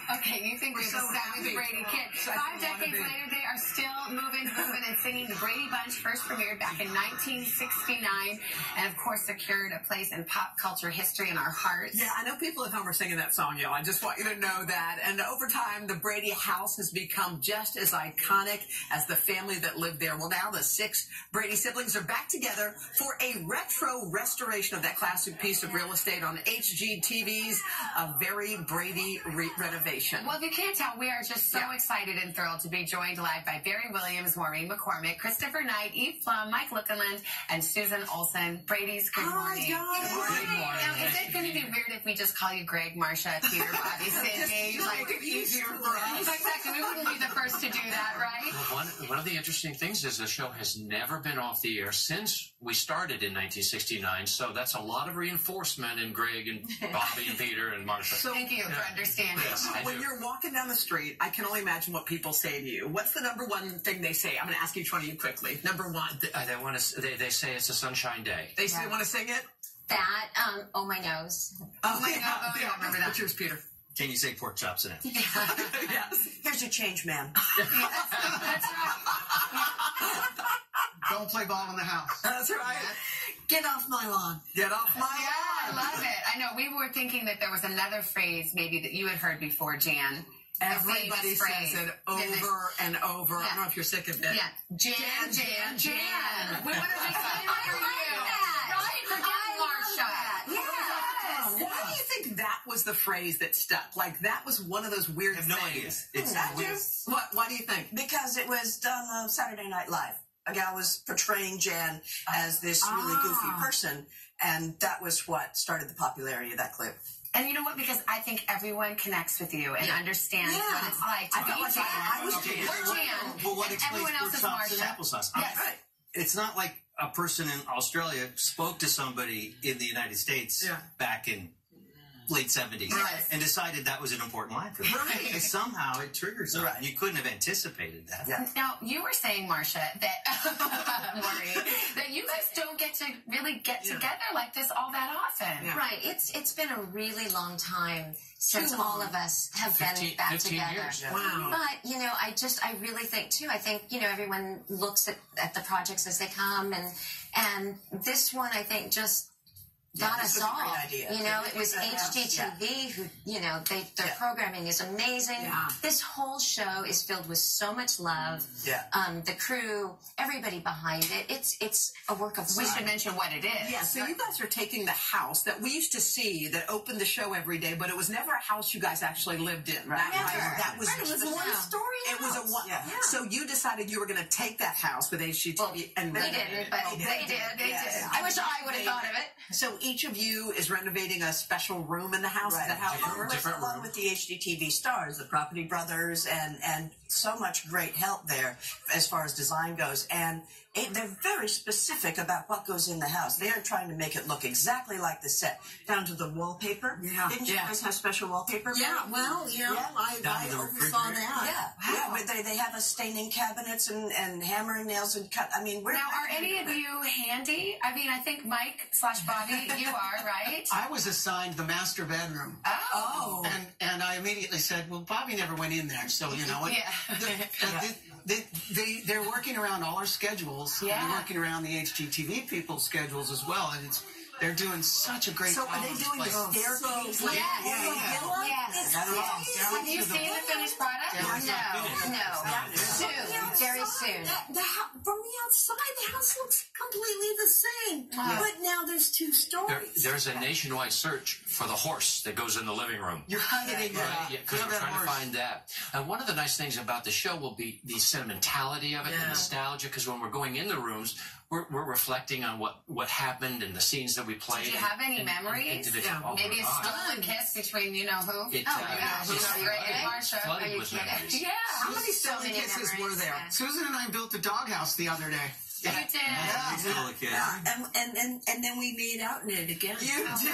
Okay, you think we're the seventh Brady kid. 5 decades later, they are still moving, and singing. The Brady Bunch first premiered back in 1969, and of course secured a place in pop culture history in our hearts. Yeah, I know people at home are singing that song, y'all. I just want you to know that. And over time, the Brady house has become just as iconic as the family that lived there. Well, now the 6 Brady siblings are back together for a retro restoration of that classic piece of real estate on HGTV's A Very Brady Renovation. Well, if you can't tell, we are just so excited and thrilled to be joined live by Barry Williams, Maureen McCormick, Christopher Knight, Eve Plum, Mike Lookinland, and Susan Olsen. Brady's, good morning. Good morning. Now, is it going to be weird if we just call you Greg, Marsha, Peter, Bobby, Sydney? Make it easier for us. Exactly. We wouldn't be the first to do that, right? Well, one of the interesting things is the show has never been off the air since we started in 1969, so that's a lot of reinforcement in Greg and Bobby and Peter and Marsha. So, thank you for understanding. Yes, when you're walking down the street, I can only imagine what people say to you. What's the number one thing they say? I'm going to ask each one of you quickly. Number one. They say it's a sunshine day. They say, want to sing it? That, oh, my nose. Oh, my God. Yeah, remember that. What's yours, Peter? Can you say pork chops in it? Yes. Here's your change, man. That's right. Don't play ball in the house. That's right. Get off my lawn. Get off my lawn. Yeah, I love it. I know. We were thinking that there was another phrase maybe that you had heard before, Jan. Everybody says it over and over. I don't know if you're sick of it. Yeah. Jan. We want to just say it for you. Right? Forget Marsha. Yes. Why do you think that was the phrase that stuck? Like, that was one of those weird I have no idea. things. It's weird. Why do you think? Because it was done on Saturday Night Live. A gal was portraying Jan as this really goofy person, and that was what started the popularity of that clip. And you know what? Because I think everyone connects with you and understands what it's like to be Jan. I was Jan. We're Jan. Well, what and explains everyone else pork is chops and Marsha. applesauce? Yes. Right. It's not like a person in Australia spoke to somebody in the United States back in late 70s and decided that was an important line for them. Right. And somehow it triggers them. You couldn't have anticipated that. Yeah. Now, you were saying, Marsha, that, Maureen, that you guys don't get to really get together like this all that often. Yeah. Right. It's been a really long time since all of us have been back 15 together. years. Wow. But, you know, I really think, too, I think, you know, everyone looks at the projects as they come, and this one, I think, just got us all. Idea. You know, it was HGTV who, you know, their programming is amazing. Yeah. This whole show is filled with so much love. Yeah. The crew, everybody behind it. It's a work of art. We should mention what it is. Yeah, so you guys are taking the house that we used to see that opened the show every day, but it was never a house you guys actually lived in. Right. That was It was a one-story It was a one. Yeah. So you decided you were going to take that house with HGTV and We didn't, but they did. I wish I would have thought of it. So each of you is renovating a special room in the house. Is that how it works? Along with the HGTV stars, the Property Brothers, and so much great help there as far as design goes. And they're very specific about what goes in the house. They're trying to make it look exactly like the set, down to the wallpaper. Yeah. Didn't you guys have special wallpaper? Yeah, well, you know, I oversaw that. Yeah, but they have us staining cabinets and hammering nails and cut. I mean, Now, are any of you handy? I mean, I think Mike / Bobby, you are, right? I was assigned the master bedroom. Oh. And I immediately said, well, Bobby never went in there, so you know what? They're working around all our schedules. Yeah. They're working around the HGTV people's schedules as well, and they're doing such a great job. So are they doing the staircase? Yes. Have you seen the finished product? No. Soon. Very soon. From the outside, the house looks completely the same. But now there's 2 stories. There's a nationwide search for the horse that goes in the living room. You're hunting Because we're trying to find that. And one of the nice things about the show will be the sentimentality of it, the nostalgia, because when we're going in the rooms, we're reflecting on what happened and the scenes that we played. Do you have any memories? Oh, Maybe a stolen kiss between you know who? It, oh my gosh, it's Greg and Marsha. flooded Are you with kidding? memories. Yeah. How many stolen kisses were there? Susan and I built a doghouse the other day. You did. And then we made out in it again. You did.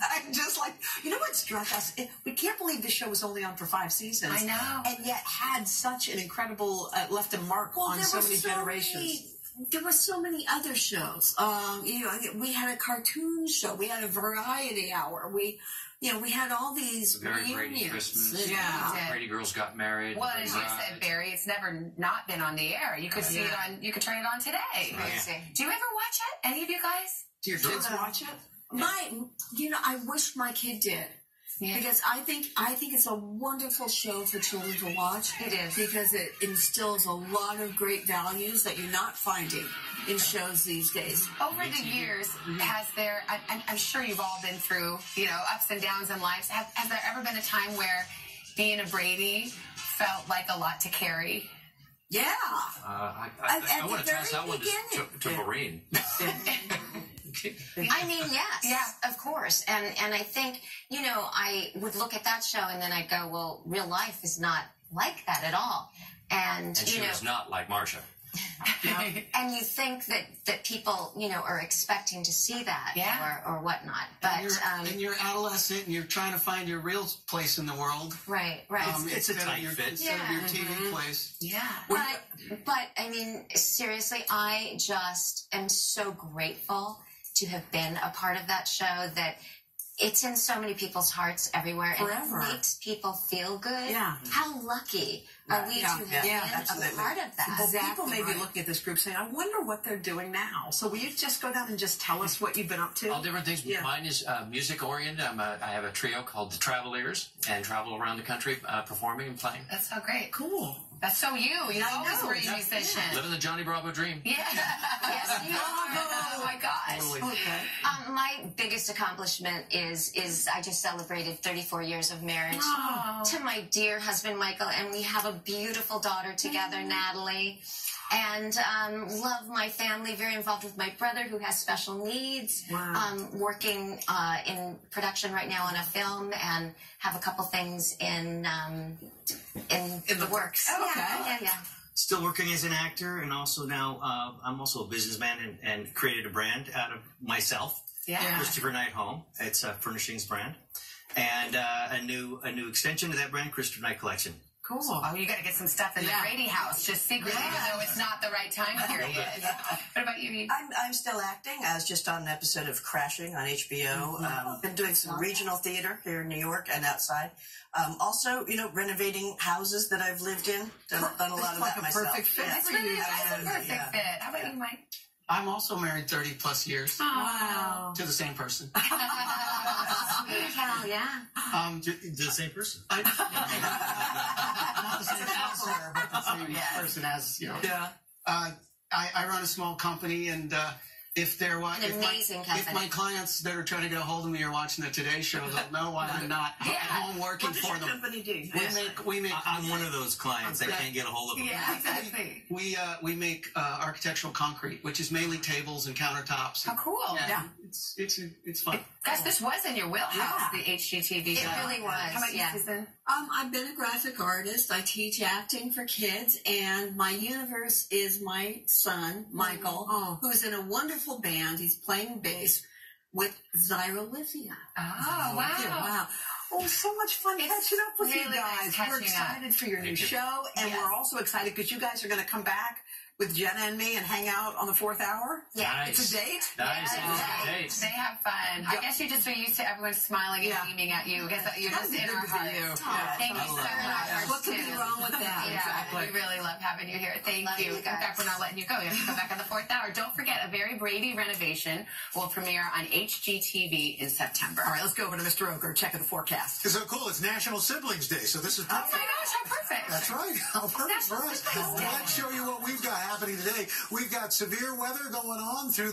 I'm just like, you know what struck us? We can't believe this show was only on for 5 seasons. I know. And yet had such an incredible, left a mark on so many generations. there were so many other shows. We had a cartoon show. We had a variety hour. We had all these Very Brady reunions. Christmas. Yeah. Brady Girls Got Married. Well, as you said, Barry, it's never not been on the air. You could see it on. You could turn it on today. Amazing. Do you ever watch it? Any of you guys? Do your kids watch it? I wish my kid did. Yeah. Because I think it's a wonderful show for children to watch. It is. Because it instills a lot of great values that you're not finding in shows these days. Over the years, has there? I'm sure you've all been through, ups and downs in lives. Has there ever been a time where being a Brady felt like a lot to carry? Yeah. I At want the to pass very that one to Maureen. I mean, yes, of course. And I think, I would look at that show and then I'd go, well, real life is not like that at all. And she was not like Marsha. And you think that people, are expecting to see that or whatnot. But and you're adolescent and you're trying to find your real place in the world. Right. It's a tight fit. Instead of your TV place. Yeah. But I mean, seriously, I just am so grateful to have been a part of that show, that it's in so many people's hearts everywhere. Forever. And it makes people feel good. Yeah. How lucky are we to have been a part of that? Well, people may be looking at this group saying, I wonder what they're doing now. So will you just go down and just tell us what you've been up to? All different things. Yeah. Mine is music-oriented. I have a trio called the Traveliers and travel around the country performing and playing. That's so great. Cool. That's so you. You always were a musician. Living the Johnny Bravo dream. Yeah. Yes, you are. Oh, my gosh. Totally. Okay. My biggest accomplishment is I just celebrated 34 years of marriage to my dear husband, Michael, and we have a beautiful daughter together, Natalie. And love my family, very involved with my brother who has special needs. Wow. Working in production right now on a film, and have a couple things in the works. Oh, okay. Yeah. Still working as an actor, and also now I'm also a businessman and created a brand out of myself. Yeah. Christopher Knight Home. It's a furnishings brand, and a new extension to that brand, Christopher Knight Collection. Cool. Oh, you got to get some stuff in the Brady house, just secretly, even though it's not the right time period. What about you? I'm still acting. I was just on an episode of Crashing on HBO. Been doing some regional theater here in New York and outside. Also, renovating houses that I've lived in. Done a lot of that myself. Perfect fit. That's really a perfect fit. How about you, Mike? I'm also married 30 plus years. Wow. To the same person. Hell yeah. The same person. Not the same counselor, but the same person as, Yeah. I run a small company, and if my clients that are trying to get a hold of me are watching the Today Show, they'll know why I'm not at home working what for does your them. company do? We make. I'm one of those clients that can't get a hold of them. Yeah, exactly. We make architectural concrete, which is mainly tables and countertops. How cool. Yeah. It's fun. Gosh, this was in your wheelhouse, the HGTV show. It really was. How about you, Susan? I've been a graphic artist. I teach acting for kids, and my universe is my son, Michael, who's in a wonderful band. He's playing bass with Xyrolithia. Oh, wow. Wow. Oh, so much fun catching up with you really guys. nice We're catching excited for your new show, and we're also excited because you guys are going to come back with Jenna and me and hang out on the 4th hour. Yeah. Nice. It's a date? Nice. Yeah. Date. They have fun. I guess you just are used to everyone smiling and beaming at you. I guess you're just in our hearts. Thank you so much. What could be wrong with that? Yeah, Exactly. we really love having you here. Thank Love you. you In guys. fact, we're not letting you go. You have to come back on the 4th hour. Don't forget, A Very Brady Renovation will premiere on HGTV in September. All right, let's go over to Mr. Oker, check of the forecast. It's so cool. It's National Siblings Day, so this is Oh perfect. my gosh, how perfect. That's right. How perfect for us. National Siblings Day. Let's show you what we've got happening today. We've got severe weather going on through